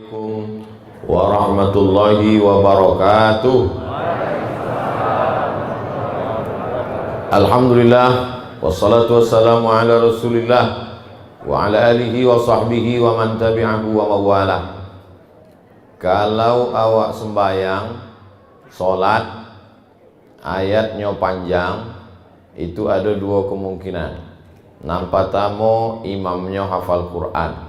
Assalamualaikum warahmatullahi wabarakatuh. Alhamdulillah wassalatu wassalamu ala rasulillah wa ala alihi wa sahbihi wa man tabi'ahu wa mawalah. Kalau awak sembayang sholat ayatnya panjang, itu ada dua kemungkinan. Nang pertama imamnya hafal Quran,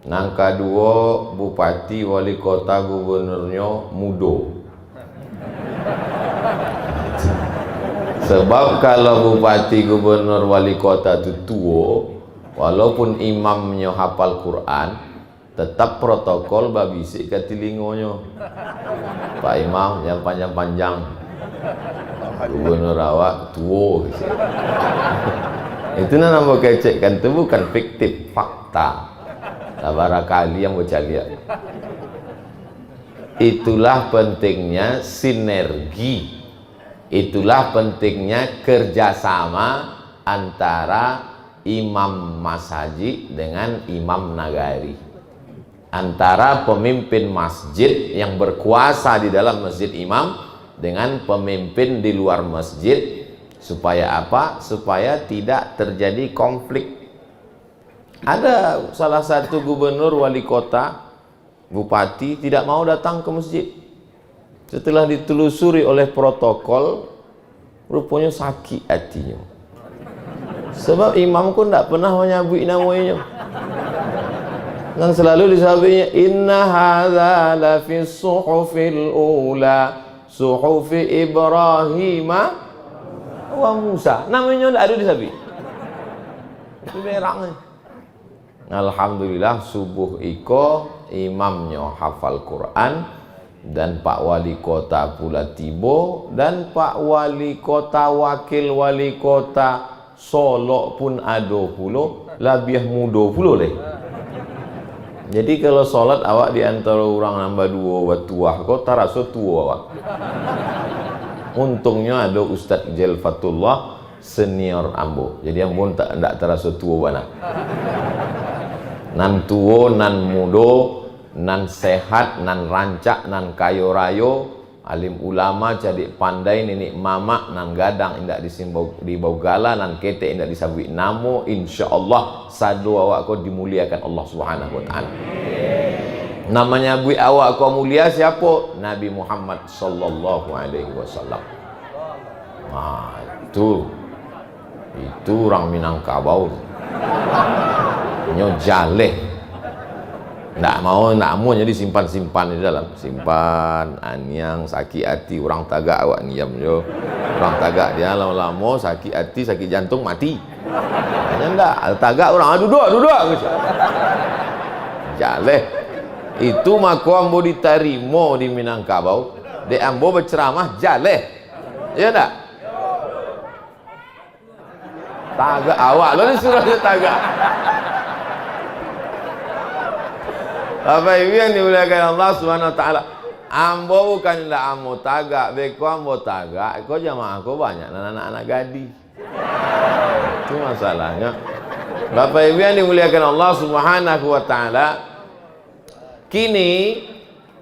nang kedua bupati, wali kota, gubernurnya mudo. Sebab kalau bupati, gubernur, wali kota itu tua, walaupun imamnya hafal Quran, tetap protokol babisik ke telingonya. Pak Imam yang panjang-panjang, gubernur awak tua. Itu nama kecekkan, itu bukan fiktif, fakta. Barangkali yang baca lihat. Itulah pentingnya sinergi, itulah pentingnya kerjasama antara imam masjid dengan imam nagari, antara pemimpin masjid yang berkuasa di dalam masjid imam dengan pemimpin di luar masjid. Supaya apa? Supaya tidak terjadi konflik. Ada salah satu gubernur, wali kota, bupati tidak mau datang ke masjid. Setelah ditelusuri oleh protokol, rupanya sakit hatinya. Sebab imam pun tidak pernah menyebut namanya. Dan selalu disebutnya, inna hadza la fi suhufil ula, suhufi Ibrahim wa Musa. Namanya tidak ada disebut. Itu berangnya. Alhamdulillah subuh iko imamnya hafal Quran, dan Pak Wali Kota pula tiba, dan Pak Wali Kota, wakil wali kota Solo pun ada pula, lebih muda pula leh. Jadi kalau solat awak di antara orang nambah dua tua, kau tak rasa tua awak. Untungnya ada Ustaz Jelfatullah senior ambo, jadi ambo tak terasa tua mana. Nan tuo, nan mudo, nan sehat, nan rancak, nan kayo rayo, alim ulama jadi pandai, nenek mama nan gadang indak disimbau di bau gala, nan kete indak disabui namo, insyaallah sadu awak kau dimuliakan Allah Subhanahu wa taala. Namanya bui awak kau mulia siapa? Nabi Muhammad sallallahu alaihi wasallam. Nah, itu orang Minangkabau. Nyo jaleh, ndak mau jadi simpan-simpan di dalam, simpan anyang sakit hati orang tagak awak niam yo, orang tagak dia lama-lama sakit hati, sakit jantung, mati. Hanya ndak tagak orang duduk jaleh. Itu mako ambo diterima di Minangkabau, de ambo berceramah jaleh, ya ndak? Tagak awak lo disuruh dia tagak. Bapak Ibu yang dimuliakan Allah Subhanahu wa taala, ambo bukan ndak ambo tagak, beko ambo tagak, kok jamaah aku banyak anak-anak gadis. Itu masalahnya. Bapak Ibu yang dimuliakan Allah Subhanahu wa taala, kini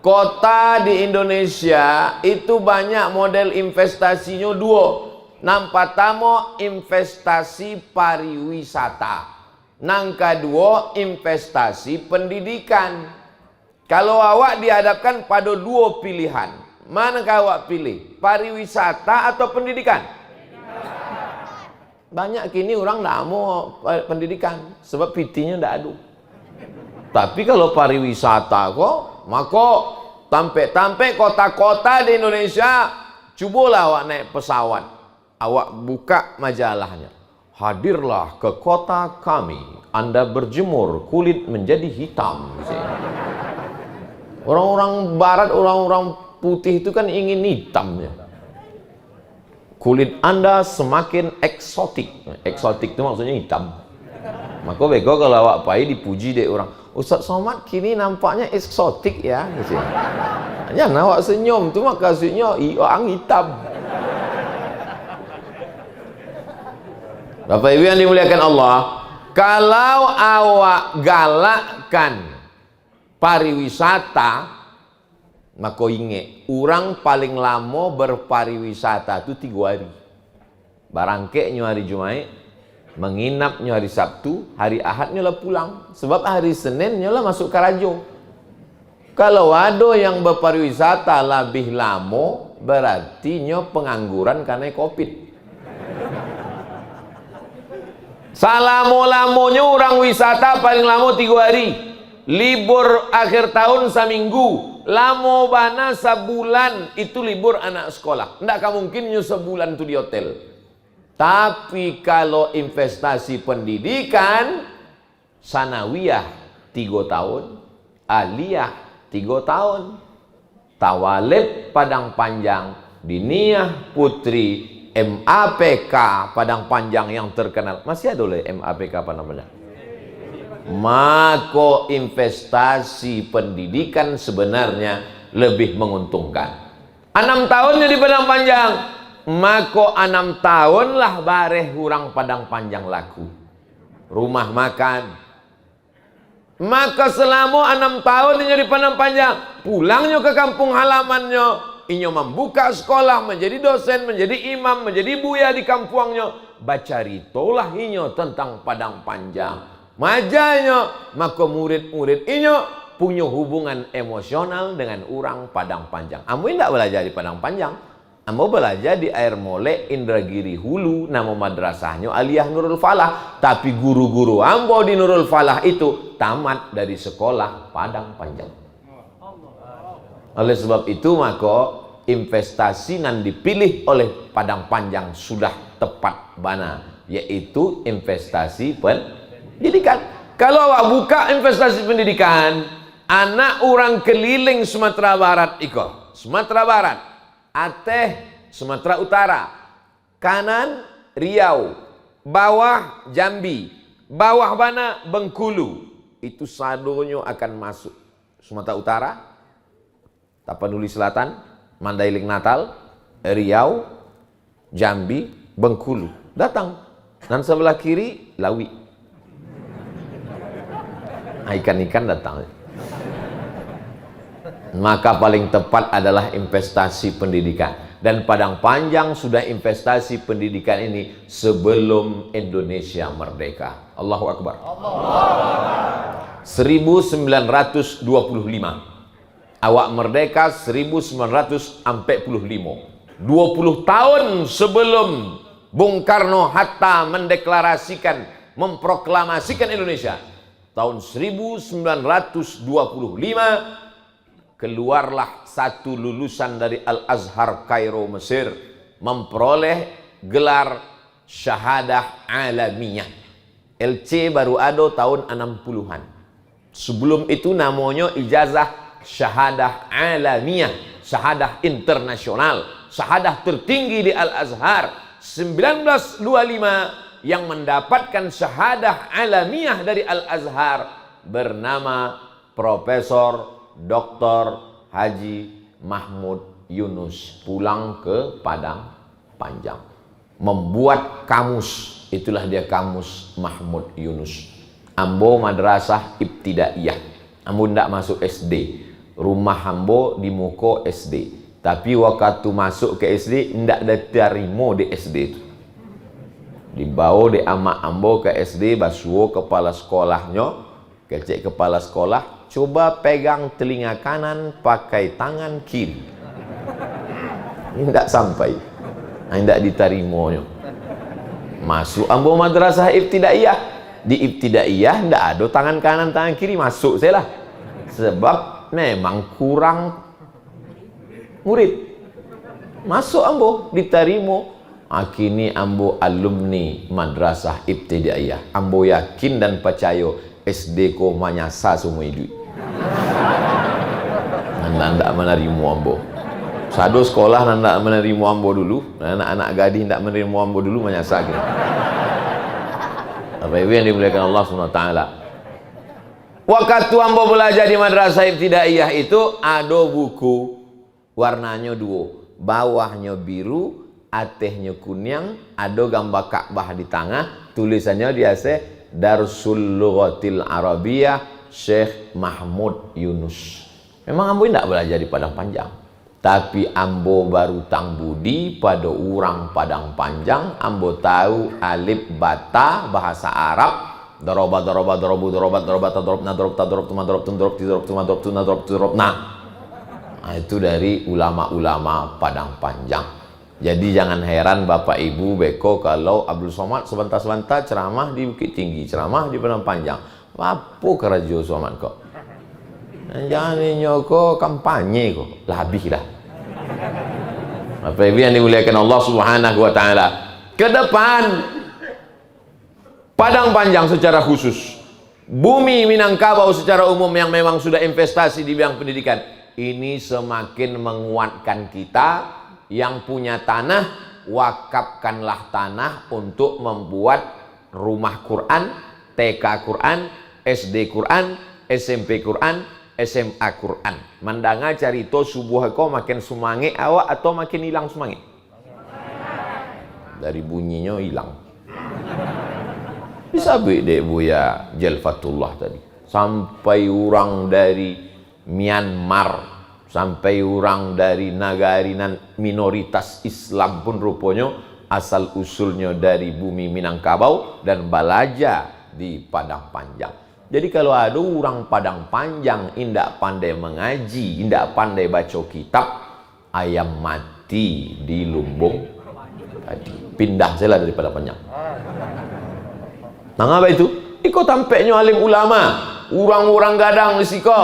kota di Indonesia itu banyak model investasinya dua. Nang pertama investasi pariwisata, nang kedua investasi pendidikan. Kalau awak dihadapkan pada dua pilihan, manakah awak pilih? Pariwisata atau pendidikan? Banyak kini orang tidak mau pendidikan, sebab PT-nya tidak ada. Tapi kalau pariwisata kok, maka tampe kota-kota di Indonesia, cubalah awak naik pesawat, awak buka majalahnya. Hadirlah ke kota kami, Anda berjemur, kulit menjadi hitam. Orang-orang barat, orang-orang putih itu kan ingin hitamnya. Kulit Anda semakin eksotik. Eksotik itu maksudnya hitam. Maka bego kalau awak pai dipuji deh orang, Ustaz Somad kini nampaknya eksotik ya. Jangan awak senyum, itu maksudnya orang hitam. Bapak Ibu yang dimuliakan Allah, kalau awak galakkan pariwisata, maka ingat, orang paling lama berpariwisata itu 3 hari. Barangkeknya hari Jumat, menginapnya hari Sabtu, hari Ahadnya lah pulang. Sebab hari Seninnya lah masuk Karajo. Kalau ada yang berpariwisata lebih lama, berarti nyo pengangguran karena Covid. Salamo-lamonya orang wisata paling lama 3 hari. Libur akhir tahun seminggu. Lamo bana sebulan itu libur anak sekolah. Tidak mungkin sebulan itu di hotel. Tapi kalau investasi pendidikan, sanawiyah 3 tahun, aliyah 3 tahun, tawalid Padang Panjang, diniyah putri, MAPK Padang Panjang yang terkenal. Masih ada oleh MAPK Padang Panjang. Maka investasi pendidikan sebenarnya lebih menguntungkan. 6 tahunnya di Padang Panjang, maka 6 tahun lah bareh hurang Padang Panjang laku. Rumah makan. Maka selama 6 tahunnya di Padang Panjang, pulangnya ke kampung halamannya, inyo membuka sekolah, menjadi dosen, menjadi imam, menjadi buya di kampungnya. Baca ritolah inyo tentang Padang Panjang. Majanya, maka murid-murid inyo punya hubungan emosional dengan orang Padang Panjang. Ambo tidak belajar di Padang Panjang. Ambo belajar di Air Molek, Indragiri Hulu, nama madrasahnya Aliyah Nurul Falah. Tapi guru-guru ambo di Nurul Falah itu tamat dari sekolah Padang Panjang. Oleh sebab itu maka investasi yang dipilih oleh Padang Panjang sudah tepat bana, yaitu investasi pendidikan. Kalau awak buka investasi pendidikan, anak orang keliling Sumatera Barat iko, Sumatera Barat, Aceh, Sumatera Utara, kanan Riau, bawah Jambi, bawah bana Bengkulu, itu sadonya akan masuk Sumatera Utara, Tapanuli Selatan, Mandailing Natal, Riau, Jambi, Bengkulu. Datang. Dan sebelah kiri, Lawi. Ikan-ikan datang. Maka paling tepat adalah investasi pendidikan. Dan Padang Panjang sudah investasi pendidikan ini sebelum Indonesia merdeka. Allahu Akbar. 1925. Awak merdeka 1945. 20 tahun sebelum Bung Karno Hatta mendeklarasikan, memproklamasikan Indonesia. Tahun 1925 keluarlah satu lulusan dari Al-Azhar Kairo Mesir memperoleh gelar syahadah alamiah. LC baru ada tahun 60-an. Sebelum itu namanya ijazah syahadah alamiah, syahadah internasional, syahadah tertinggi di Al-Azhar. 1925 yang mendapatkan syahadah alamiah dari Al-Azhar bernama Profesor Dr. Haji Mahmud Yunus, pulang ke Padang Panjang, membuat kamus. Itulah dia kamus Mahmud Yunus. Ambo madrasah ibtidaiyah, ambo ndak masuk SD. Rumah ambo di muko SD. Tapi waktu masuk ke SD ndak ada terima di SD itu. Dibawa di amak ambo ke SD, basuo kepala sekolahnya, kecek kepala sekolah, coba pegang telinga kanan pakai tangan kiri. Ndak sampai. Ndak diterimanya. Masuk ambo madrasah ibtidaiyah. Di ibtidaiyah ndak ada tangan kanan tangan kiri, masuk saya lah. Sebab memang kurang murid. Masuk ambo diterima. Kini ambo alumni madrasah ibtidaiyah. Ambo yakin dan percaya SD ko manyasa semua duit. Nanda menerima ambo. Sado sekolah nanda menerima ambo dulu. Anak-anak gadis ndak menerima ambo dulu manyasa gitu. Apa yang dimuliakan Allah SWT. Waktu ambo belajar di madrasah ibtidaiyah itu ada buku warnanya 2, bawahnya biru, atasnya kuning, ada gambar Ka'bah di tengah, tulisannya biasa Darsul Lughatil Arabiyah Syekh Mahmud Yunus. Memang ambo tidak belajar di Padang Panjang, tapi ambo baru tang budi pada orang Padang Panjang. Ambo tahu alif bata bahasa Arab, doroba doroba dorobu dorobat dorobat dorob na dorob ta dorob tuma dorob tun dorob ti dorob tuma dorob tun dorob tu dorob na. Nah, itu dari ulama-ulama Padang Panjang. Jadi jangan heran Bapak Ibu Beko kalau Abdul Somad sebentar-sebentar ceramah di Bukit Tinggi, ceramah di Padang Panjang. Apa kerajo Somad kok? Jangan nyoko kampanye kok, labih lah. Bapak Ibu yang dimuliakan Allah Subhanahu wa taala. Ke depan Padang Panjang secara khusus, bumi Minangkabau secara umum yang memang sudah investasi di bidang pendidikan, ini semakin menguatkan kita. Yang punya tanah, wakafkanlah tanah untuk membuat rumah Quran, TK Quran, SD Quran, SMP Quran, SMA Quran. Mandanga carito subuh ko makin semangat awak atau makin hilang semangat? Dari bunyinya hilang. Bisa dek Buya Jalfatullah tadi. Sampai orang dari Myanmar, sampai orang dari negari minoritas Islam pun rupanya asal usulnya dari bumi Minangkabau dan balaja di Padang Panjang. Jadi kalau ada orang Padang Panjang indak pandai mengaji, indak pandai baca kitab, ayam mati di lumbung tadi. Pindah saja dari Padang Panjang. Nah apa itu? Iko tampaknya alim ulama, orang-orang gadang di siko,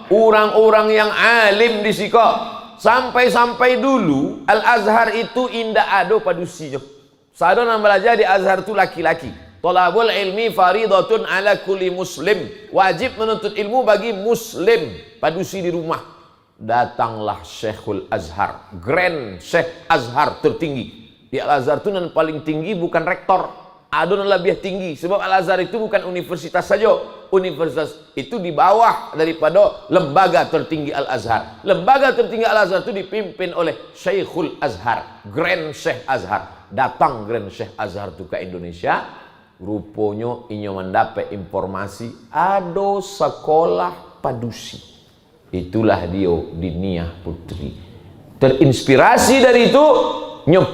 orang-orang yang alim di siko. Sampai-sampai dulu Al-Azhar itu indah ado padusinya. Sado nama belajar di Azhar itu laki-laki. Thalabul ilmi faridatun ala kulli muslim. Wajib menuntut ilmu bagi muslim. Padusi di rumah. Datanglah Syekhul Azhar, Grand Syekh Azhar tertinggi. Di Al-Azhar itu yang paling tinggi bukan rektor, ada yang lebih tinggi. Sebab Al-Azhar itu bukan universitas saja. Universitas itu di bawah daripada lembaga tertinggi Al-Azhar. Lembaga tertinggi Al-Azhar itu dipimpin oleh Syekhul Azhar, Grand Syekh Azhar. Datang Grand Syekh Azhar itu ke Indonesia. Rupanya inyo mendapat informasi ada sekolah padusi. Itulah dia Diniyah Putri. Terinspirasi dari itu,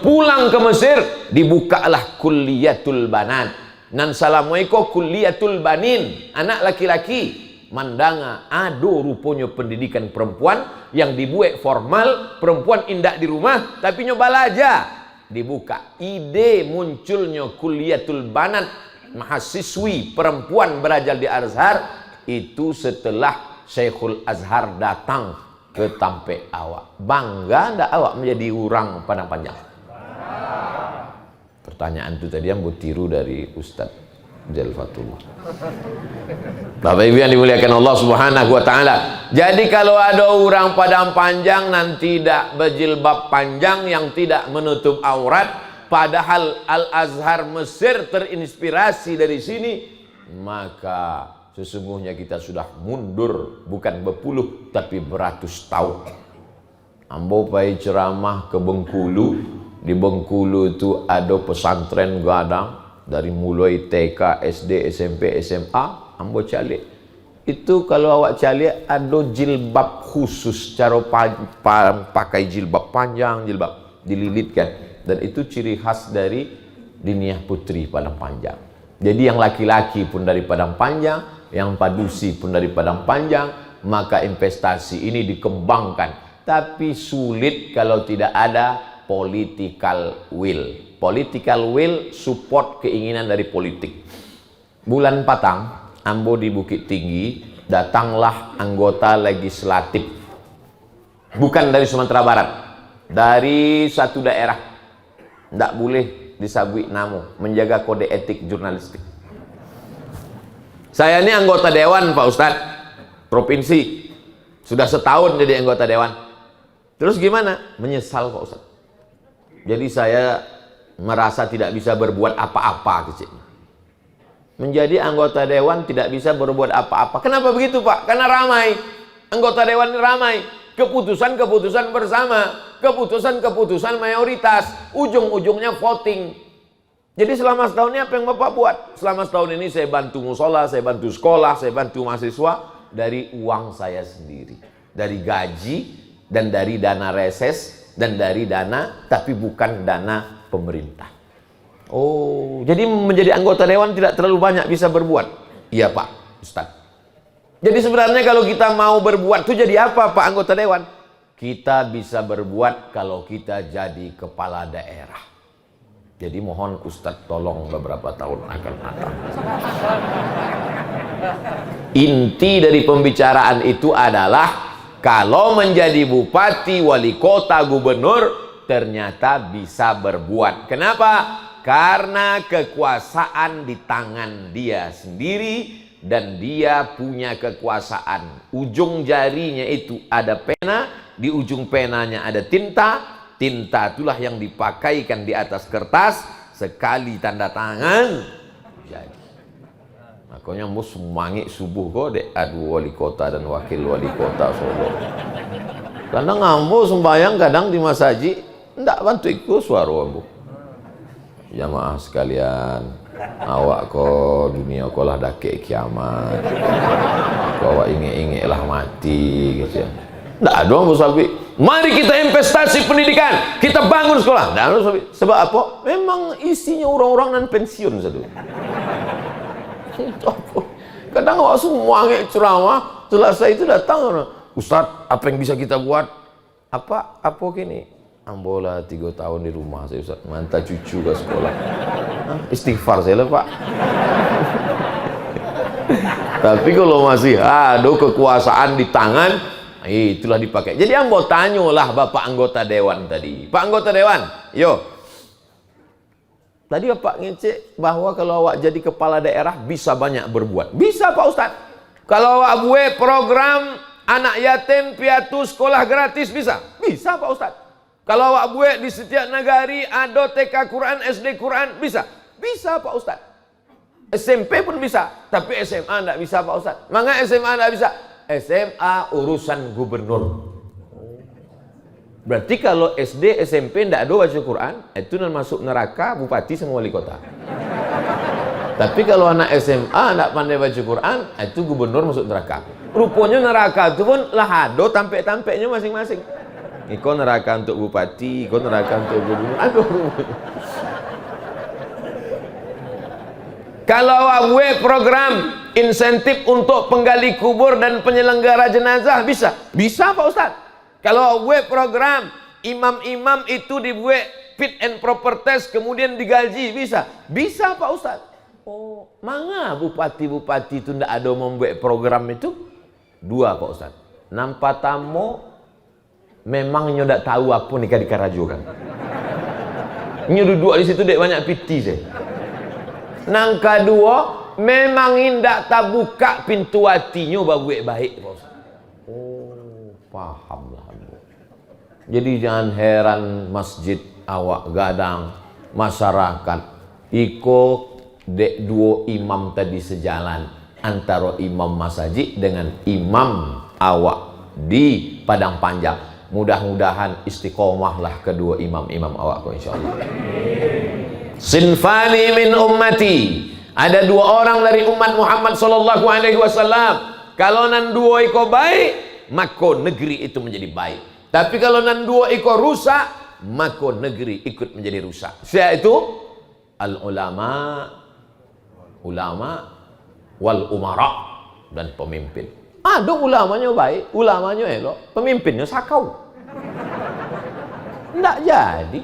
pulang ke Mesir, dibukalah Kulliyatul Banat. Nan salamuiko Kulliyatul Banin, anak laki-laki. Mandanga ado rupanya pendidikan perempuan yang dibuat formal, perempuan indak di rumah tapi nyoba aja dibuka. Ide munculnya Kulliyatul Banat, mahasiswi perempuan belajar di Azhar itu setelah Syekhul Azhar datang ke Tampe awak. Bangga ndak awak menjadi orang Padang Panjang? Pertanyaan itu tadi yang tiru dari Ustaz Jalfatullah. Bapak Ibu yang dimuliakan Allah Subhanahu wa taala. Jadi kalau ada orang Padang Panjang nanti tidak berjilbab panjang yang tidak menutup aurat, padahal Al-Azhar Mesir terinspirasi dari sini, maka sesungguhnya kita sudah mundur bukan berpuluh tapi beratus tahun. Ambo pai ceramah ke Bengkulu. Di Bengkulu itu ada pesantren gadang dari mulai TK, SD, SMP, SMA. Ambo calik. Itu kalau awak calik ada jilbab khusus, cara pakai jilbab panjang, jilbab dililitkan. Dan itu ciri khas dari Diniyah Putri Padang Panjang. Jadi yang laki-laki pun dari Padang Panjang, yang padusi pun dari Padang Panjang, maka investasi ini dikembangkan. Tapi sulit kalau tidak ada political will. Political will support keinginan dari politik. Bulan Patang, ambo di Bukit Tinggi, datanglah anggota legislatif. Bukan dari Sumatera Barat, dari satu daerah. Tidak boleh disabui namo, menjaga kode etik jurnalistik. Saya ini anggota dewan Pak Ustadz, provinsi. Sudah setahun jadi anggota dewan. Terus gimana? Menyesal Pak Ustadz. Jadi saya merasa tidak bisa berbuat apa-apa kecil. Menjadi anggota dewan tidak bisa berbuat apa-apa. Kenapa begitu Pak? Karena ramai. Anggota dewan ramai. Keputusan-keputusan bersama. Keputusan-keputusan mayoritas. Ujung-ujungnya voting. Jadi selama setahun ini apa yang Bapak buat? Selama setahun ini saya bantu musola, saya bantu sekolah, saya bantu mahasiswa dari uang saya sendiri. Dari gaji dan dari dana reses dan dari dana, tapi bukan dana pemerintah. Oh, jadi menjadi anggota dewan tidak terlalu banyak bisa berbuat? Iya Pak Ustaz. Jadi sebenarnya kalau kita mau berbuat itu jadi apa Pak anggota dewan? Kita bisa berbuat kalau kita jadi kepala daerah. Jadi mohon Ustadz tolong beberapa tahun akan datang. Inti dari pembicaraan itu adalah kalau menjadi bupati, wali kota, gubernur ternyata bisa berbuat. Kenapa? Karena kekuasaan di tangan dia sendiri dan dia punya kekuasaan. Ujung jarinya itu ada pena, di ujung penanya ada tinta. Tinta itulah yang dipakaikan di atas kertas, sekali tanda tangan jadi. Makanya mau semangi subuh kok dek adu wali kota dan wakil wali kota Solo. Kadang ngambo sembahyang, kadang di masjid ndak bantu ikut suara ambo. Jamaah sekalian, awak ko dunia ko lah dake kiamat. Ko awak inge-inge lah mati gitu ya. Ndak ada ambo sabi. Mari kita investasi pendidikan, kita bangun sekolah. Nah, sebab apa? Memang isinya orang-orang non pensiun satu. Kadang awak semua ceramah, selesai itu datang, Ustadz, apa yang bisa kita buat? Apa gini? Ambola 3 tahun di rumah saya Ustadz, mantap cucu ke sekolah. Istighfar saya lah Pak. Tapi kalau masih ada kekuasaan di tangan, itulah dipakai. Jadi ambo tanyalah Bapak anggota dewan tadi. Pak anggota dewan, yo. Tadi Bapak ngecek bahwa kalau awak jadi kepala daerah bisa banyak berbuat. Bisa Pak Ustadz. Kalau awak buat program anak yatim piatu sekolah gratis bisa. Bisa Pak Ustadz. Kalau awak buat di setiap negari ada TK Quran, SD Quran bisa. Bisa Pak Ustadz. SMP pun bisa, tapi SMA enggak bisa Pak Ustadz. Maka SMA enggak bisa. SMA urusan gubernur. Berarti kalau SD, SMP tidak ada baca Quran, itu masuk neraka bupati sama wali kota. Tapi kalau anak SMA tidak pandai baca Quran, itu gubernur masuk neraka. Rupanya neraka itu pun lah ada tampek-tampeknya masing-masing. Iko neraka untuk bupati, iko neraka untuk gubernur. Aduh. Kalau awak program insentif untuk penggali kubur dan penyelenggara jenazah bisa? Bisa Pak Ustadz. Kalau awak program imam-imam itu dibuat fit and proper test kemudian digaji bisa? Bisa Pak Ustadz. Oh, mana bupati-bupati itu tidak ada membuat program itu? 2 Pak Ustadz. Nampak tamu memang nyodak tahu apa nikah di Karajokan. Duduk di situ dek banyak piti saya. Nang kedua, memang indak tak buka pintu hatinya babuek baik. Oh, paham lah. Jadi jangan heran masjid awak gadang masyarakat iko dek 2 imam tadi sejalan antara imam masjid dengan imam awak di Padang Panjang. Mudah-mudahan istiqomah lah kedua imam-imam awak ko insyaallah. Sinfani min ummati, ada 2 orang dari umat Muhammad sallallahu alaihi wasallam. Kalau nan 2 iko baik, maka negeri itu menjadi baik. Tapi kalau nan 2 iko rusak, maka negeri ikut menjadi rusak. Siapa itu? Al ulama wal umara, dan pemimpin. Ada ulamanya baik, ulamanya elok, pemimpinnya sakau. Tidak jadi.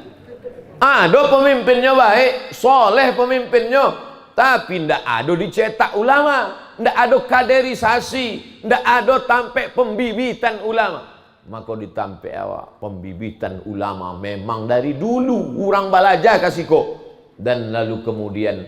Ada pemimpinnya baik, soleh pemimpinnya, tapi tidak ada dicetak ulama, tidak ada kaderisasi, tidak ada tampek pembibitan ulama. Maka ditampek awak pembibitan ulama memang dari dulu orang balaja kasih kok, dan lalu kemudian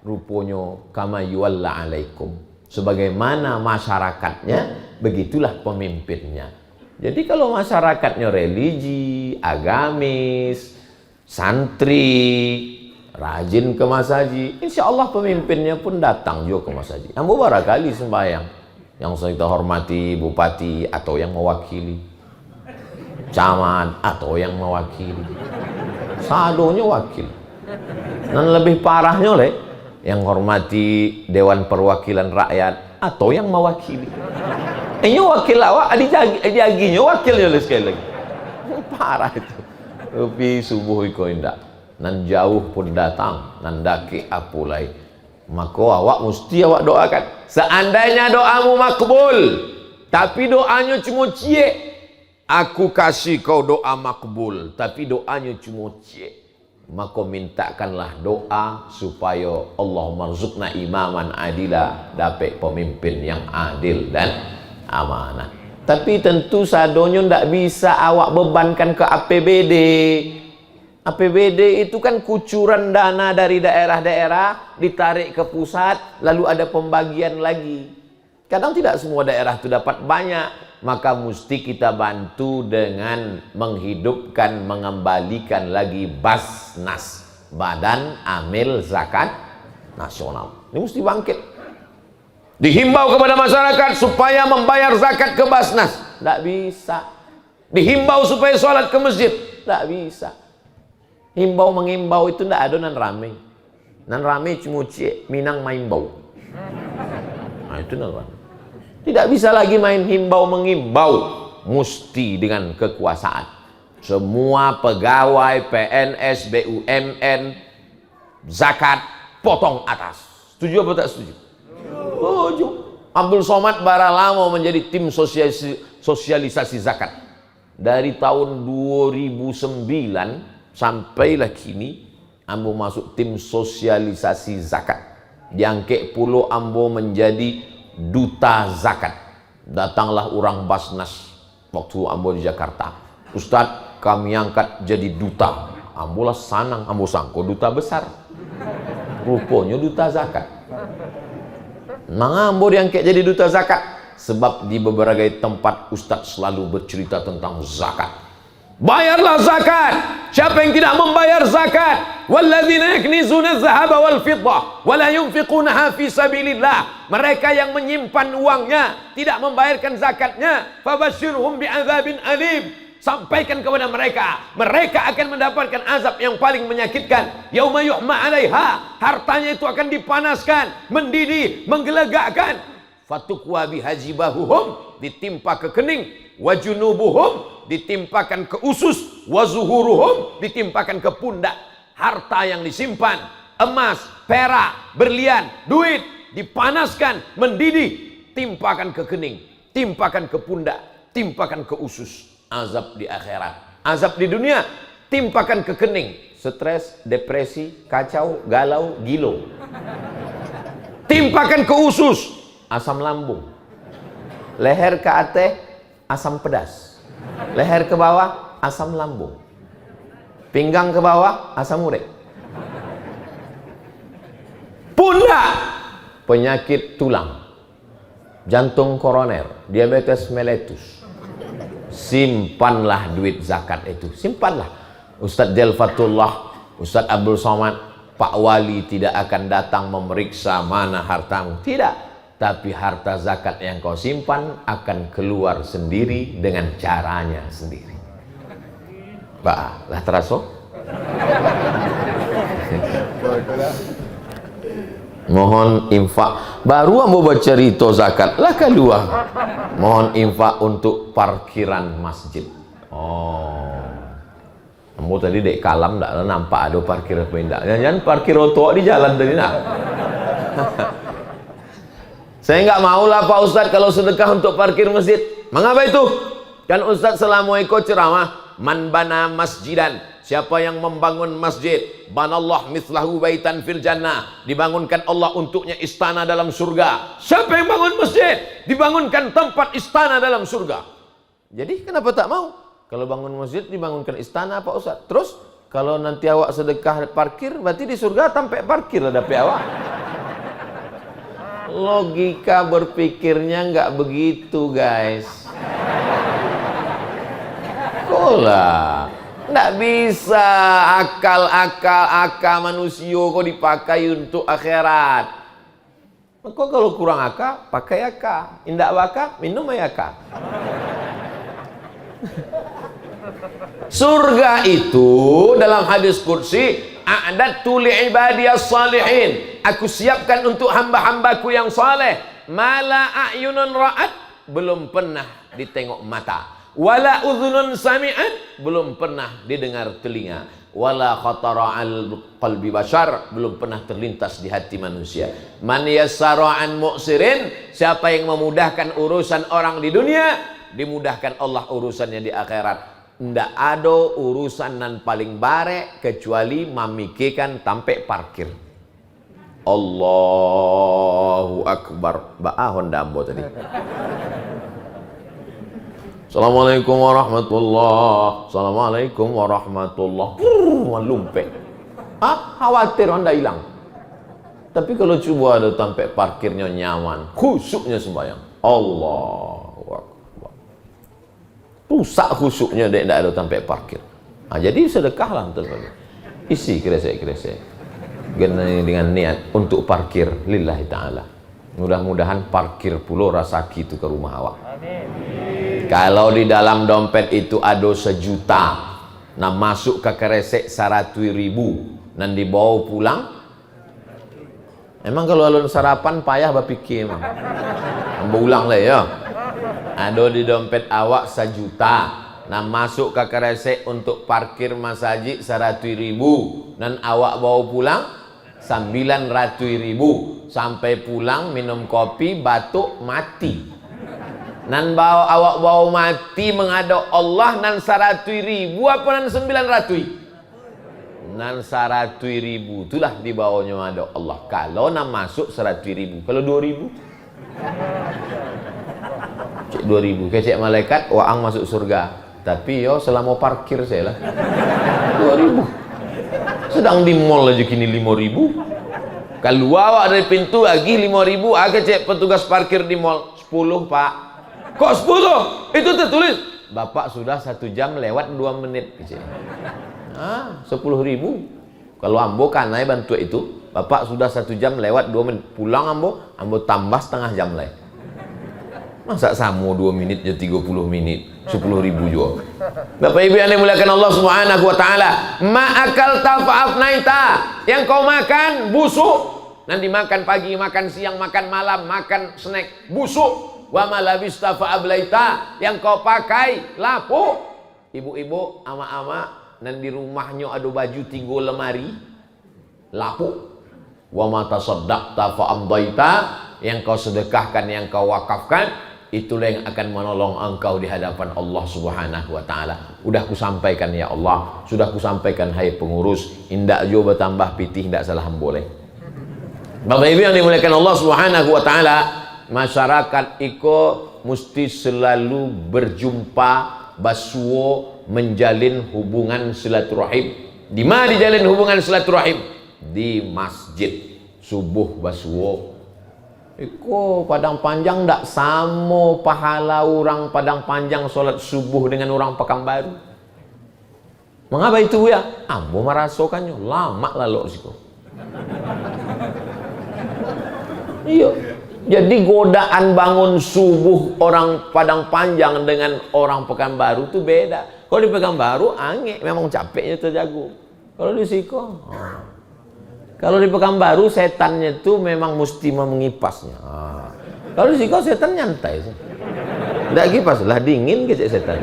rupanya kama yuwalla alaikum, sebagaimana masyarakatnya begitulah pemimpinnya. Jadi kalau masyarakatnya religi, agamis, santri, rajin ke masjid, insya Allah pemimpinnya pun datang juga ke masjid. Ambo barangkali sembahyang, yang kita hormati bupati atau yang mewakili, camat atau yang mewakili, sadonya wakil. Dan lebih parahnya oleh yang hormati Dewan Perwakilan Rakyat atau yang mewakili. Ini wakil awak, aginya wakilnya sekali lagi. Parah itu. Tapi subuh iko indak. Nan jauh pun datang, nan daki apulai. Maka awak mesti awak doakan. Seandainya doamu makbul, tapi doanya cuma cie, aku kasih kau doa makbul, tapi doanya cuma cie, maka mintakanlah doa supaya Allah marzuqna imaman adila, dapat pemimpin yang adil dan amanah. Tapi tentu sadonya ndak bisa awak bebankan ke APBD. APBD itu kan kucuran dana dari daerah-daerah ditarik ke pusat, lalu ada pembagian lagi. Kadang tidak semua daerah itu dapat banyak, maka mesti kita bantu dengan menghidupkan, mengembalikan lagi Basnas, Badan Amil Zakat Nasional. Ini mesti bangkit. Dihimbau kepada masyarakat supaya membayar zakat ke Basnas, tidak bisa. Dihimbau supaya sholat ke masjid, tidak bisa. Himbau mengimbau itu tidak ada nan rame. Nan rame cuma cik minang main bau. Nah itu nan rame. Tidak bisa lagi main himbau mengimbau, mesti dengan kekuasaan. Semua pegawai PNS, BUMN, zakat potong atas. Setuju apa tak setuju? Setuju. Abdul Somad bara lama menjadi tim sosialisasi zakat. Dari tahun 2009 sampailah kini ambo masuk tim sosialisasi zakat. Diangkat pulau ambo menjadi duta zakat. Datanglah orang Basnas waktu ambo di Jakarta. Ustadz, kami angkat jadi duta. Ambo lah sanang, ambo sangko duta besar. Rupanya duta zakat. Nah, ambo diangkat jadi duta zakat sebab di beberapa tempat Ustadz selalu bercerita tentang zakat. Bayarlah zakat. Siapa yang tidak membayar zakat, walladzina yaknizuna adh-dhahaba wal fiddah wa la yunfiqunaha fi sabilillah, mereka yang menyimpan uangnya tidak membayarkan zakatnya, fabashshirhum bi'adzabin alim, sampaikan kepada mereka, mereka akan mendapatkan azab yang paling menyakitkan. Yauma yuhma 'alaiha, hartanya itu akan dipanaskan, mendidih, menggelegakkan. Fatukwa bihajibahuhum, ditimpa ke kening, wajunubuhum, ditimpakan ke usus, wazuhuruhum, ditimpakan ke pundak. Harta yang disimpan, emas, perak, berlian, duit, dipanaskan, mendidih, timpakan ke kening, timpakan ke pundak, timpakan ke usus. Azab di akhirat, azab di dunia, timpakan ke kening, stres, depresi, kacau, galau, gilo. Timpakan ke usus, asam lambung. Leher ke atas, asam pedas. Leher ke bawah, asam lambung. Pinggang ke bawah, asam urat. Pundak, penyakit tulang, jantung koroner, diabetes mellitus. Simpanlah duit zakat itu, simpanlah. Ustadz Delfatullah, Ustadz Abdul Somad, Pak Wali tidak akan datang memeriksa mana hartamu, tidak. Tapi harta zakat yang kau simpan akan keluar sendiri dengan caranya sendiri. Pak, lah teraso? Mohon infak. Baru ambo baca cerita zakat lah keluar. Mohon infak untuk parkiran masjid. Oh, ambo tadi dek kalam ndak nampak ada parkir apa ndak. Jangan parkir otok di jalan tadi nak. Saya nggak mau lah Pak Ustadz kalau sedekah untuk parkir masjid. Mengapa itu? Kan Ustadz selama ikut ceramah, man bana masjidan, siapa yang membangun masjid, banallah mithlahu baitan fil jannah, dibangunkan Allah untuknya istana dalam surga. Siapa yang bangun masjid, dibangunkan tempat istana dalam surga. Jadi kenapa tak mau? Kalau bangun masjid dibangunkan istana Pak Ustadz. Terus kalau nanti awak sedekah parkir, berarti di surga tampak parkir ada awak. Logika berpikirnya nggak begitu guys. Kolah nggak bisa akal manusia kok dipakai untuk akhirat. Maka kalau kurang akal pakai akal, indak wakal minum akal. Surga itu dalam hadis qudsi a'dadtu li'ibadiyas salihin, aku siapkan untuk hamba-hambaku yang saleh, mala a'yunun ra'at, belum pernah ditengok mata, wala udhunun sami'at, belum pernah didengar telinga, wala khatara al qalbi bashar, belum pernah terlintas di hati manusia. Man yassara an mu'sirin, siapa yang memudahkan urusan orang di dunia, dimudahkan Allah urusannya di akhirat. Ndak ada urusan nan paling bare kecuali memikirkan tampe parkir. Allahu Akbar. Ba'ahon dambo tadi. Assalamualaikum warahmatullah. Assalamualaikum warahmatullah. Lumpe. Khawatir anda hilang. Tapi kalau coba ada tampe parkirnya nyaman, khusyuknya sembahyang. Allahu Akbar. Rusak khusyuknya dia tidak ada sampai parkir. Jadi sedekahlah betul-betul. Isi kresek-kresek dengan niat untuk parkir lillahi ta'ala. Mudah-mudahan parkir pulau rasaki itu ke rumah awak. Amin. Kalau di dalam dompet itu ada 1 juta, nah masuk ke kresek 100.000, dan dibawa pulang. Emang kalau alun sarapan payah berpikir emang. Ulang lah ya. Ada di dompet awak 1 juta, nah masuk ke kresek untuk parkir masjid 100.000, dan awak bawa pulang 900.000. Sampai pulang minum kopi batuk mati, nan awak bawa mati menghadap Allah nan 100.000 apa nan 900? Nan 100.000 itulah dibawanya menghadap Allah. Kalau nak masuk 100.000, kalau 2.000 cek 2.000, kecek malaikat waang masuk surga, tapi yo selama parkir saya lah 2.000. Sedang di mall aja kini 5.000. Kalau awak dari pintu lagi 5.000, agak cek petugas parkir di mall 10 pak. Kok 10? Itu tertulis bapak sudah 1 jam lewat 2 menit. 10.000. Kalau ambo kanai bantu itu, bapak sudah 1 jam lewat 2 menit. Pulang ambo tambah setengah jam lah. Masa sama 2 menit ya 30 menit, 10.000 juga. Bapak Ibu yang dimuliakan Allah Subhanahu wa taala, ma'akal tafa'afnaita, yang kau makan busuk. Nanti makan pagi, makan siang, makan malam, makan snack busuk. Wa malabista fa'ablaita, yang kau pakai lapuk. Ibu-ibu, ama-ama, nan di rumahnya ada baju 3 lemari lapuk. Wa ma tasaddaqta fa'amdaita, yang kau sedekahkan, yang kau wakafkan, itulah yang akan menolong engkau di hadapan Allah Subhanahu wa taala. Udah kusampaikan ya Allah, sudah kusampaikan hai pengurus, indak jo bertambah pitih, indak salah boleh. Bapak Ibu yang dimuliakan Allah Subhanahu wa taala, masyarakat iko mesti selalu berjumpa, basuo, menjalin hubungan silaturahim. Di mana dijalin hubungan silaturahim? Di masjid. Subuh basuo. Iko Padang Panjang ndak sama pahala orang Padang Panjang sholat subuh dengan orang Pekanbaru. Mengapa itu ya? Ambo merasakannya lama lalu siko. Iya. Jadi godaan bangun subuh orang Padang Panjang dengan orang Pekanbaru itu beda. Kalau di Pekanbaru ange memang capeknya terjago. Kalau di siko kalau di Pekanbaru setannya itu memang mesti mengipasnya. Kalau di siko setan nyantai sih. Ndak kipas lah, dingin kecek setan.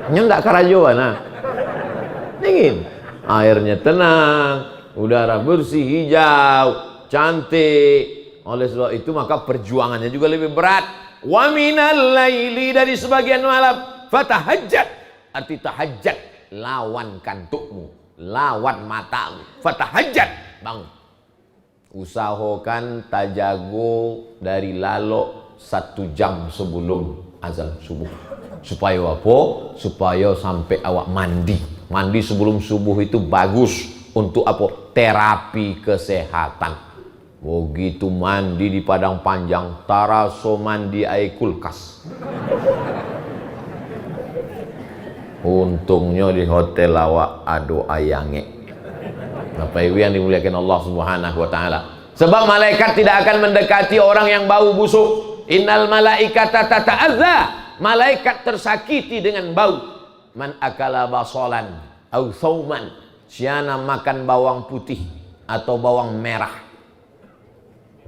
Nyendak karajoan nah. Dingin. Airnya tenang, udara bersih, hijau, cantik. Oleh sebab itu maka perjuangannya juga lebih berat. Wa minal laili, dari sebagian malam, fatahajjat, arti tahajjat, lawan kantukmu, lawan matamu, fatahajjat, bangun. Usahakan tajago dari lalok 1 jam sebelum azan subuh. Supaya apa? Supaya sampai awak mandi. Mandi sebelum subuh itu bagus untuk apa? Terapi kesehatan. Begitu mandi di Padang Panjang, taraso mandi air kulkas. Untungnya di hotel awak ado ayange. Bapak Ibu yang dimuliakan Allah Subhanahu wa taala. Sebab malaikat tidak akan mendekati orang yang bau busuk. Innal malaikata tata'adza. Malaikat tersakiti dengan bau. Man akala basalan au thauman. siana makan bawang putih atau bawang merah,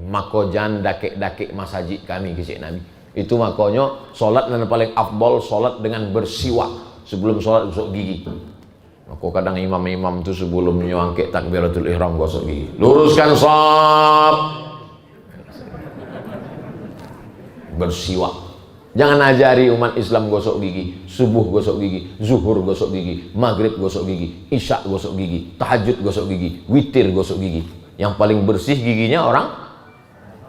maka jangan dakik-dakik masjid kami kisah Nabi. Itu makanya solat yang paling afdol solat dengan bersiwak sebelum solat gosok gigi. Maka kadang imam-imam itu sebelum nyangkit takbiratul ihram gosok gigi. Luruskan shaf, bersiwak. Jangan ajari umat Islam gosok gigi, subuh gosok gigi, zuhur gosok gigi, maghrib gosok gigi, isya gosok gigi, tahajud gosok gigi, witir gosok gigi. Yang paling bersih giginya orang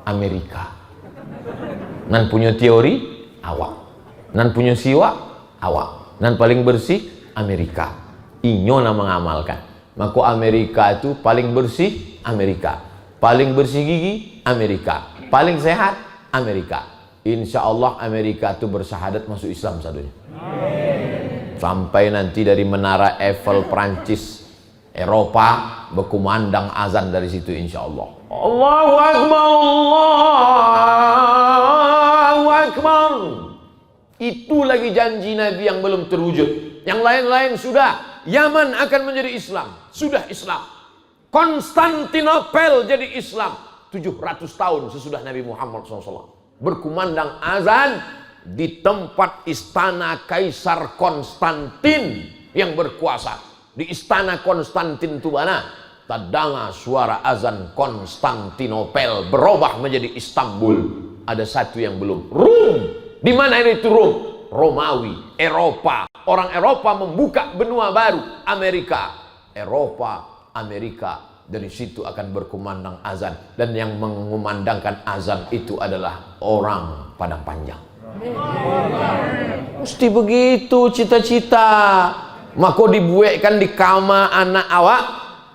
Amerika. Nan punya teori awak, nan punya siwak awak, nan paling bersih Amerika. Inyo nama mengamalkan. Maka Amerika itu paling bersih Amerika, paling bersih gigi Amerika, paling sehat Amerika. Insya Allah Amerika itu bersyahadat masuk Islam satunya. Sampai nanti dari menara Eiffel Prancis, Eropa berkumandang azan dari situ insya Allah. Allahu Akbar, Allahu Akbar. Itu lagi janji Nabi yang belum terwujud. Yang lain-lain sudah. Yaman akan menjadi Islam. Sudah Islam. Konstantinopel jadi Islam. 700 tahun sesudah Nabi Muhammad SAW. Berkumandang azan di tempat istana Kaisar Konstantin yang berkuasa. Di istana Konstantin itu mana? Tadanga suara azan Konstantinopel berubah menjadi Istanbul. Ada satu yang belum. Rum. Di mana ini itu Rum? Romawi, Eropa. Orang Eropa membuka benua baru, Amerika. Eropa, Amerika. Dari situ akan berkumandang azan, dan yang mengumandangkan azan itu adalah orang Padang Panjang. Mesti begitu cita-cita. Maka dibuatkan di kamar anak awak,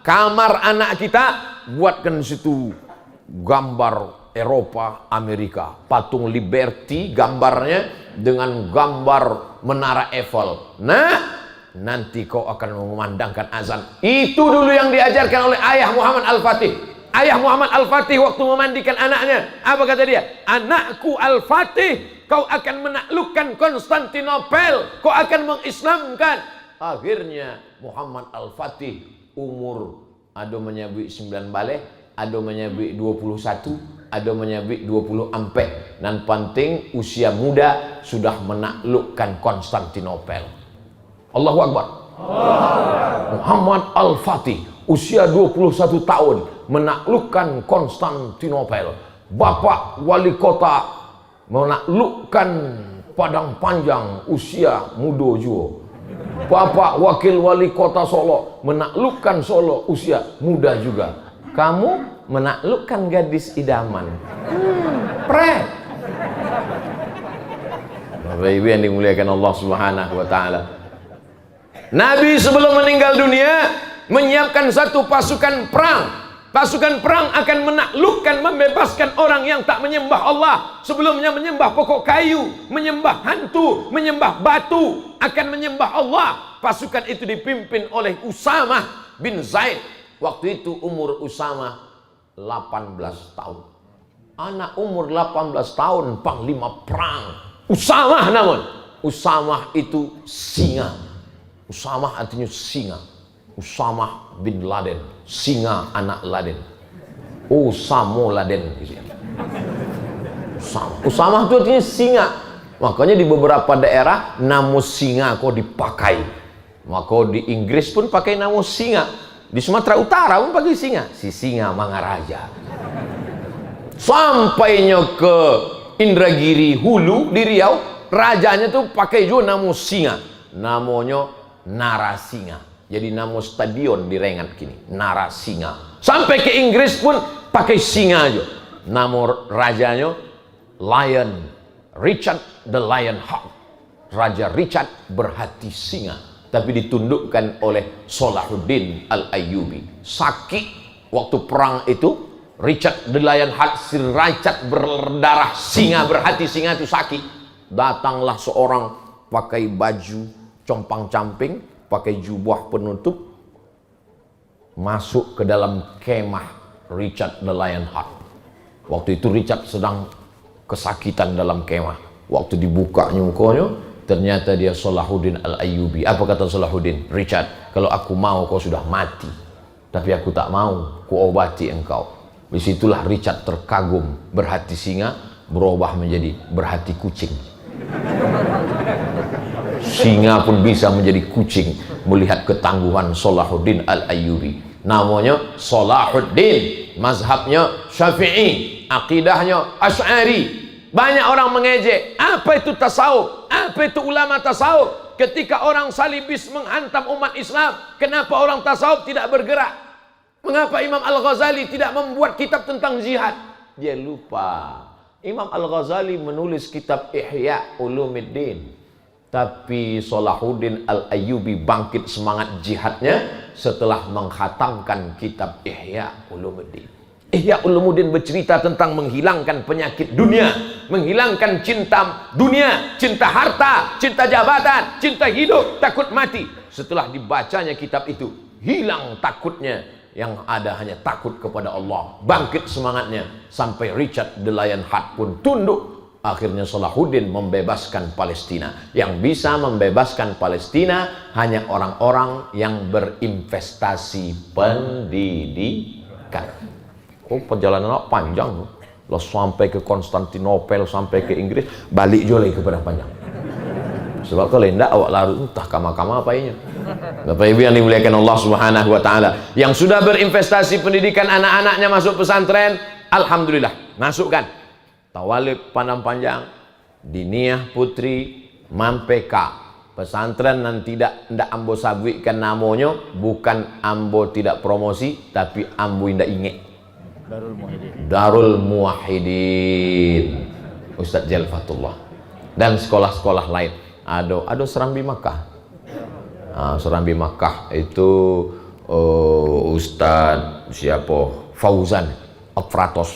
kamar anak kita, buatkan situ gambar Eropa, Amerika, patung Liberty gambarnya dengan gambar menara Eiffel. Nah, nanti kau akan mengumandangkan azan. Itu dulu yang diajarkan oleh ayah Muhammad Al-Fatih. Ayah Muhammad Al-Fatih waktu memandikan anaknya, apa kata dia? Anakku Al-Fatih, kau akan menaklukkan Konstantinopel, kau akan mengislamkan. Akhirnya Muhammad Al-Fatih umur ada menyabik 9 balik, ada menyabik 21, ada menyabik 24. Dan penting usia muda sudah menaklukkan Konstantinopel. Allahu Akbar. Muhammad Al-Fatih usia 21 tahun menaklukkan Konstantinopel. Bapak wali kota menaklukkan Padang Panjang usia muda juga. Bapak wakil wali kota Solo menaklukkan Solo usia muda juga. Kamu menaklukkan gadis idaman. Pret. Bapak Ibu yang dimuliakan Allah Subhanahu wa taala. Nabi sebelum meninggal dunia menyiapkan satu pasukan perang. Pasukan perang akan menaklukkan, membebaskan orang yang tak menyembah Allah. Sebelumnya menyembah pokok kayu, menyembah hantu, menyembah batu, akan menyembah Allah. Pasukan itu dipimpin oleh Usamah bin Zaid. Waktu itu umur Usamah 18 tahun. Anak umur 18 tahun panglima perang. Usamah namun. Usamah itu singa. Usamah artinya singa. Usamah bin Laden, singa anak Laden. Usamo Laden. Usamah itu artinya singa. Makanya di beberapa daerah nama singa kok dipakai. Maka di Inggris pun pakai nama singa. Di Sumatera Utara pun pakai singa. Si singa Mangaraja. Sampainya ke Indragiri Hulu di Riau, rajanya tuh pakai juga nama singa. Namanya Narasinga. Jadi nama stadion di Rengat kini, Narasinga. Sampai ke Inggris pun pakai singa aja. Nama rajanya Lion, Richard the Lion Heart. Raja Richard berhati singa. Tapi ditundukkan oleh Salahuddin Al-Ayyubi. Sakit waktu perang itu, Richard the Lion Heart, si Richard berdarah singa, berhati singa itu sakit. Datanglah seorang pakai baju compang-camping, pakai jubah penutup, masuk ke dalam kemah Richard the Lion Heart. Waktu itu Richard sedang kesakitan dalam kemah. Waktu dibuka mukanya, Ternyata dia Salahuddin Al-Ayyubi. Apa kata Salahuddin? Richard, kalau aku mau kau sudah mati, tapi aku tak mau, ku obati engkau. Disitulah Richard terkagum, berhati singa berubah menjadi berhati kucing. Singa pun bisa menjadi kucing melihat ketangguhan Salahuddin Al-Ayyubi. Namanya Salahuddin, mazhabnya Syafi'i, akidahnya Asy'ari. Banyak orang mengejek, apa itu tasawuf? Apa itu ulama tasawuf? Ketika orang salibis menghantam umat Islam, kenapa orang tasawuf tidak bergerak? Mengapa Imam Al-Ghazali tidak membuat kitab tentang jihad? Dia lupa, Imam Al-Ghazali menulis kitab Ihya Ulumuddin, tapi Salahuddin Al-Ayyubi bangkit semangat jihadnya setelah menghatamkan kitab Ihya Ulumuddin. Ihya Ulumuddin bercerita tentang menghilangkan penyakit dunia, menghilangkan cinta dunia, cinta harta, cinta jabatan, cinta hidup, takut mati. Setelah dibacanya kitab itu, hilang takutnya, yang ada hanya takut kepada Allah. Bangkit semangatnya sampai Richard the Lionheart pun tunduk. Akhirnya Salahuddin membebaskan Palestina. Yang bisa membebaskan Palestina hanya orang-orang yang berinvestasi pendidikan. Oh, perjalanan panjang loh, sampai ke Konstantinopel, sampai ke Inggris, balik juga lagi kepada panjang. Sebab kalau tidak awak larut entah kama-kama apa ini. Bapak Ibu yang dimuliakan Allah Subhanahu wa taala, yang sudah berinvestasi pendidikan anak-anaknya masuk pesantren, alhamdulillah, masukkan. Tawalib Pandang Panjang, Diniyah Putri, Mampeka, pesantren yang tidak ambo sabwikan namanya, bukan ambo tidak promosi, tapi ambo tidak ingat. Darul Muwahhidin Ustadz Jalfatullah, dan sekolah-sekolah lain. Ada Serambi Makkah. Serambi Makkah itu Ustadz siapa? Fauzan Afratos,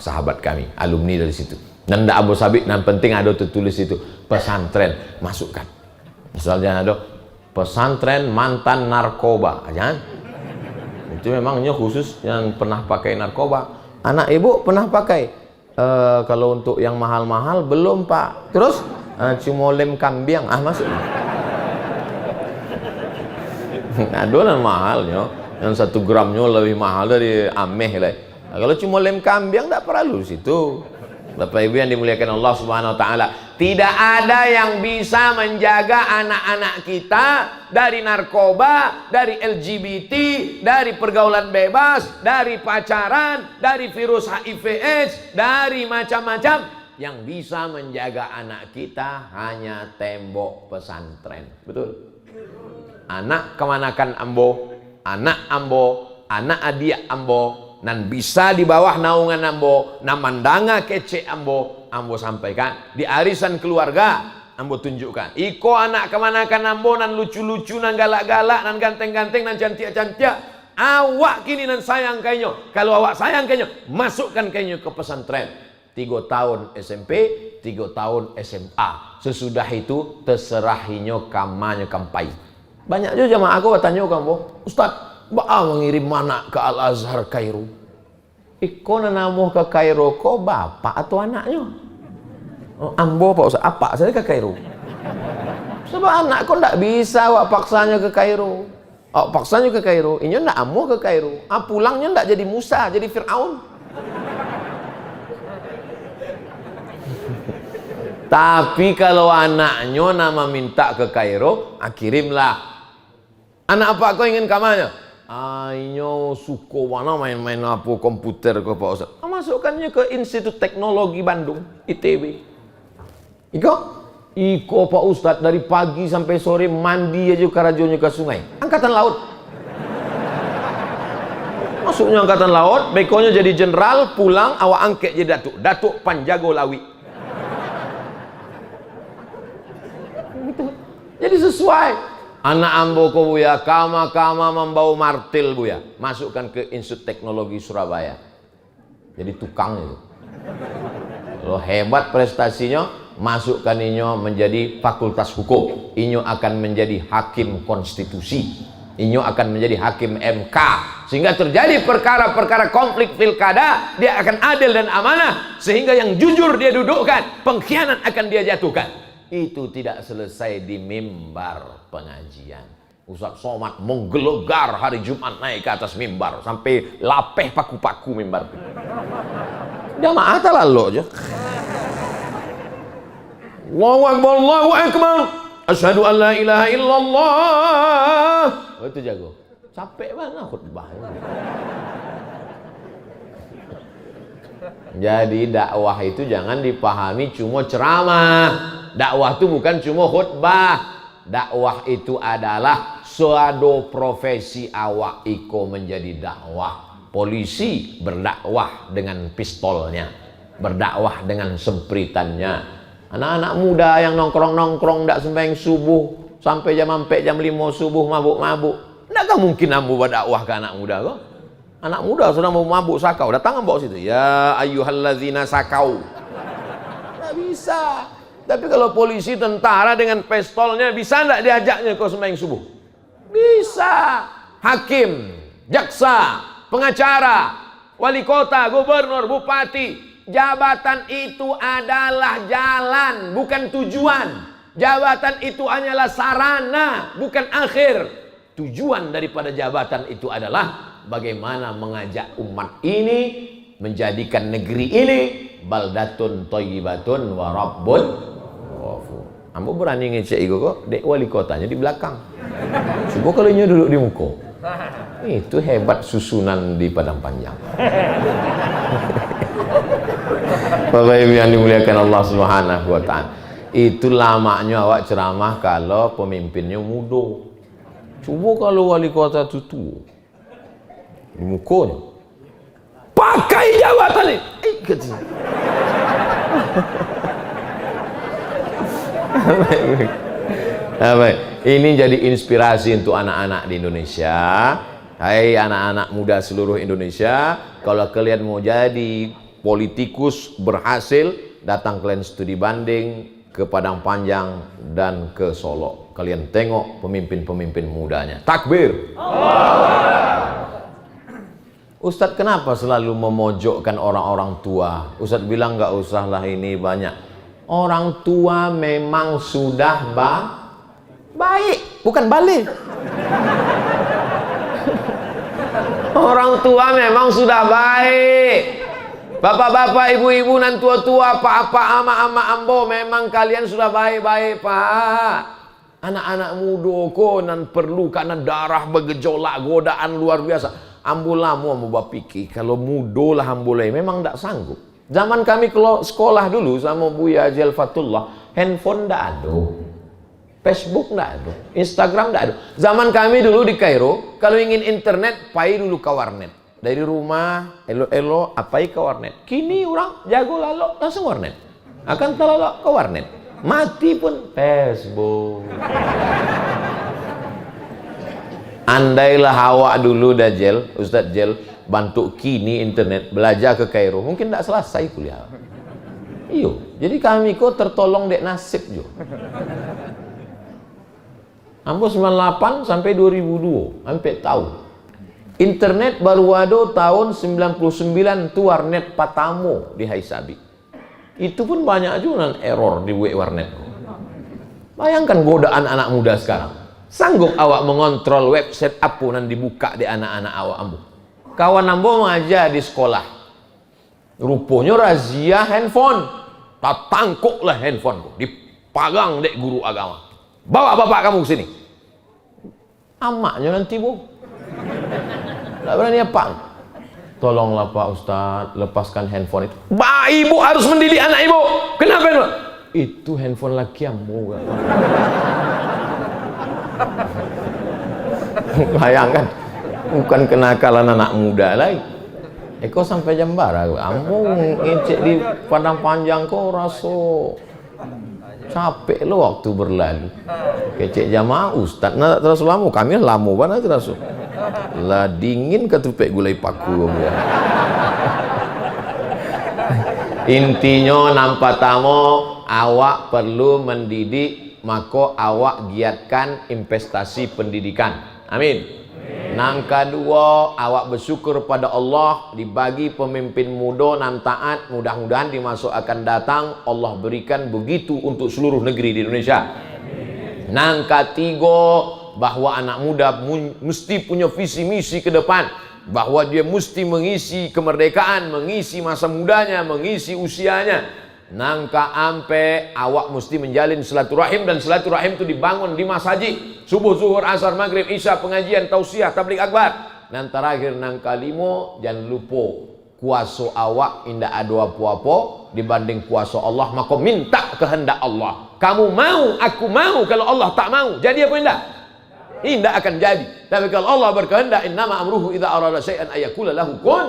sahabat kami, alumni dari situ. Dan tidak Abu Sabit, dan penting ada tertulis itu pesantren, masukkan. Misalnya ada pesantren mantan narkoba, jangan. Itu memangnya khusus yang pernah pakai narkoba. Anak ibu pernah pakai? Kalau untuk yang mahal-mahal belum pak. Terus cuma lem kambing, masuk. Ada yang mahalnya, yang 1 gramnya lebih mahal dari ameh lah. Kalau cuma lem kambing tak perlu situ. Bapak Ibu yang dimuliakan Allah Subhanahu wa taala, tidak ada yang bisa menjaga anak-anak kita dari narkoba, dari LGBT, dari pergaulan bebas, dari pacaran, dari virus HIV/AIDS, dari macam-macam. Yang bisa menjaga anak kita hanya tembok pesantren. Betul? Anak kemanakan ambo, anak ambo, anak adik ambo, dan bisa di bawah naungan ambo, namandanga kece ambo sampaikan di arisan keluarga, ambo tunjukkan. Iko anak kemanakan ambo, nan lucu-lucu, nan galak-galak, nan ganteng-ganteng, nan cantik-cantik. Awak kini nan sayang kayaknya. Kalau awak sayang kayaknya, masukkan kayaknya ke pesantren. 3 tahun SMP, 3 tahun SMA. Sesudah itu terserah-inyo kamanya kampai. Banyak juga jamaah aku tanya kamu, Ustaz, Ba'a mengirim mana ke Al-Azhar Kairo? Iko nanamuh ke Kairo ko bapak atau anaknya? Ambo Pak Ustaz, apa saya ke Kairo? Sebab anak kau tidak bisa awak paksanya ke Kairo. Awak paksanya ke Kairo, ini tidak amuh ke Kairo. Pulangnya tidak jadi Musa, jadi Fir'aun. Tapi kalau anaknya nama minta ke Kairo, kirimlah. Anak apa kau ingin kamanya? Ayo suko mana main-main apa komputer ke Pak Ustaz. Masukkannya ke Institut Teknologi Bandung, ITB. Iko Pak Ustaz dari pagi sampai sore mandi aja karajonya ke sungai. Angkatan Laut. Masuknya Angkatan Laut, bekonya jadi jenderal, pulang awak angket jadi datuk. Datuk Panjago Lawi. Jadi sesuai. Anak ambo ko buya, kama membawa martil buya, masukkan ke Institut Teknologi Surabaya. Jadi tukang itu. Kalau hebat prestasinya, masukkan inyo menjadi fakultas hukum. Inyo akan menjadi hakim konstitusi. Inyo akan menjadi hakim MK. Sehingga terjadi perkara-perkara konflik pilkada, dia akan adil dan amanah. Sehingga yang jujur dia dudukkan, pengkhianat akan dia jatuhkan. itu tidak selesai di mimbar pengajian. Ustaz Somad menggelegar hari Jumat naik ke atas mimbar sampai lapeh paku-paku mimbar. Jamaah lalu aja. Allahu Akbar, Allahu Akbar. Asyhadu an la ilaha illallah. Oh, itu jago. Capek mana khutbah. Jadi dakwah itu jangan dipahami cuma ceramah. Dakwah itu bukan cuma khutbah. Dakwah itu adalah suatu profesi awak iko menjadi dakwah. Polisi berdakwah dengan pistolnya, berdakwah dengan sempritannya. Anak-anak muda yang nongkrong-nongkrong ndak sembahyang subuh sampai jam 5 subuh mabuk-mabuk. Enggak mungkin ambo berdakwah ke anak muda kok. Anak muda sudah mau mabuk sakau, datang bawa situ. Ya ayyuhallazina sakau. Enggak bisa. Tapi kalau polisi tentara dengan pistolnya bisa enggak diajaknya kau sembahyang subuh? Bisa. Hakim, jaksa, pengacara, wali kota, gubernur, bupati. Jabatan itu adalah jalan, bukan tujuan. Jabatan itu hanyalah sarana, bukan akhir. Tujuan daripada jabatan itu adalah bagaimana mengajak umat ini menjadikan negeri ini baldatun thayyibatun wa rabbun ghafur. Ambo berani ngecek itu kok, dek wali kotanya di belakang. Coba kalau nya duduk di muka. Itu hebat susunan di Padang Panjang. Bapak Ibu yang dimuliakan Allah Subhanahu wa taala. Itu lamanya awak ceramah kalau pemimpinnya muda. Coba kalau wali kota itu tua. Di mukanya. Pakai jabatan ini. Ini jadi inspirasi untuk anak-anak di Indonesia. Hai anak-anak muda seluruh Indonesia, kalau kalian mau jadi politikus berhasil, datang kalian studi banding ke Padang Panjang dan ke Solo. Kalian tengok pemimpin-pemimpin mudanya. Takbir. Ustadz kenapa selalu memojokkan orang-orang tua? Ustadz bilang nggak usahlah, ini banyak. Orang tua memang sudah baik, bukan balik. Orang tua memang sudah baik. Bapak-bapak, ibu-ibu, nan tua-tua, apa-apa, ama-ama, ambo, memang kalian sudah baik-baik, Pak. Anak-anak muda kok nan perlu karena darah bergejolak, godaan luar biasa. Ambo lama ambo bapiki kalau muda lah ambo lagi memang tak sanggup. Zaman kami kalau sekolah dulu sama Buya Haji Fatullah, handphone tak ada. Facebook enggak ada, Instagram enggak ada. Zaman kami dulu di Kairo, kalau ingin internet, pai dulu ke warnet. Dari rumah, elo-elo, apai ke warnet. Kini orang jago lalu langsung warnet. Akan terlalu ke warnet. Mati pun Facebook. Andailah awak dulu dah Jel, Ustadz Jel, bantu kini internet, belajar ke Kairo, mungkin enggak selesai kuliah. Iyo, jadi kami kok tertolong dek nasib jo. Ambo 98 sampai 2002, hampir tahun. Internet baru ada tahun 99 tu warnet Patamo di Haisabi. Itu pun banyak juga error di warnet. Bayangkan godaan anak muda sekarang. Sanggup awak mengontrol website apa yang dibuka di anak-anak awak ambo. Kawan ambo mengajar di sekolah. Rupanya razia handphone. Tak tangkuklah handphone, dipagang dek guru agama. Bawa bapak kamu ke sini. Amaknya nanti bu. Tak berani apa? Tolonglah Pak Ustadz, lepaskan handphone itu. Bah, ibu harus mendidik anak ibu. Kenapa itu? Itu handphone laki ambo. Bayangkan, bukan kenakalan anak muda lagi. Eko sampai jam berapa? Ambo ngecek di Padang Panjang kok raso. Capek lo waktu berlalu. Kecek jamaah Ustaz nak terus lama, kami lama banget terus. Lah dingin ketupek gulai paku ya. Intinya nampak tamo awak perlu mendidik, maka awak giatkan investasi pendidikan. Amin. Nang kedua, awak bersyukur pada Allah dibagi pemimpin muda nan taat, mudah-mudahan di masa akan datang Allah berikan begitu untuk seluruh negeri di Indonesia. Nang ketiga, bahwa anak muda mesti punya visi misi ke depan, bahwa dia mesti mengisi kemerdekaan, mengisi masa mudanya, mengisi usianya. Nang keempat, awak mesti menjalin silaturahim, dan silaturahim itu dibangun di masjid, subuh, zuhur, asar, maghrib, isya, pengajian, tausiah, tabligh akbar. Dan terakhir nang kelima, jangan lupa kuasa awak indah ada apa-apa dibanding kuasa Allah, maka minta kehendak Allah. Kamu mau, aku mau. Kalau Allah tak mau, jadi apa indah? Indah akan jadi. Tapi kalau Allah berkehendak, innama amruhu idza arada syai'an ayaqula lahu kun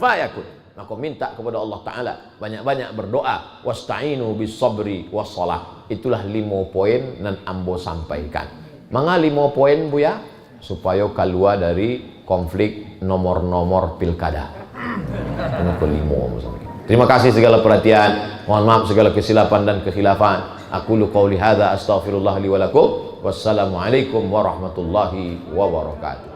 fayakun. Maka minta kepada Allah Ta'ala, banyak-banyak berdoa. Wasta'inu bis sabri wassalah. Itulah 5 poin yang ambo sampaikan. Manga 5 poin Buya? Supaya keluar dari konflik nomor-nomor pilkada. Ini kelima. Terima kasih segala perhatian. Mohon maaf segala kesilapan dan kekhilafan. Aku lu qauli hadza astaghfirullah li wa lakum. Wassalamualaikum warahmatullahi wabarakatuh.